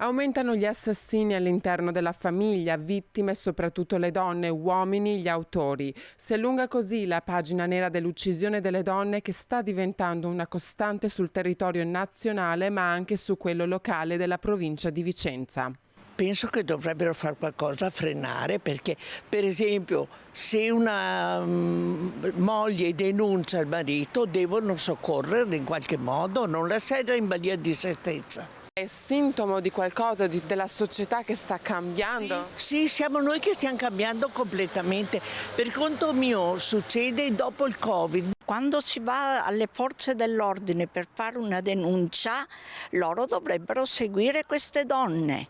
Aumentano gli assassini all'interno della famiglia, vittime soprattutto le donne, uomini gli autori. Si allunga così la pagina nera dell'uccisione delle donne che sta diventando una costante sul territorio nazionale ma anche su quello locale della provincia di Vicenza. Penso che dovrebbero fare qualcosa a frenare perché, per esempio, se una moglie denuncia il marito, devono soccorrere in qualche modo, non lasciare in balia di se stessa. È sintomo di qualcosa della società che sta cambiando? Sì, siamo noi che stiamo cambiando completamente. Per conto mio succede dopo il Covid. Quando si va alle forze dell'ordine per fare una denuncia, loro dovrebbero seguire queste donne.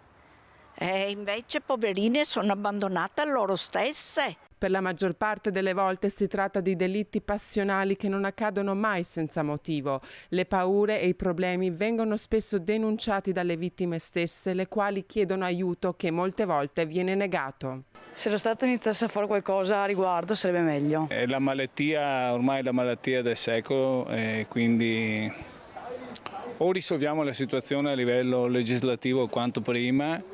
E invece poverine sono abbandonate a loro stesse. Per la maggior parte delle volte si tratta di delitti passionali che non accadono mai senza motivo. Le paure e i problemi vengono spesso denunciati dalle vittime stesse, le quali chiedono aiuto che molte volte viene negato. Se lo Stato iniziasse a fare qualcosa a riguardo sarebbe meglio. È la malattia, ormai la malattia del secolo, e quindi o risolviamo la situazione a livello legislativo quanto prima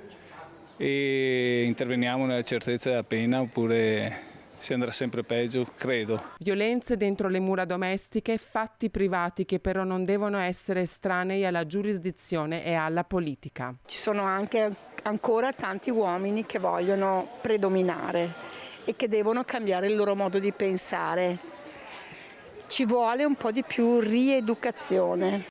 e interveniamo nella certezza della pena, oppure si andrà sempre peggio, credo. Violenze dentro le mura domestiche, fatti privati che però non devono essere estranei alla giurisdizione e alla politica. Ci sono anche ancora tanti uomini che vogliono predominare e che devono cambiare il loro modo di pensare. Ci vuole un po' di più rieducazione.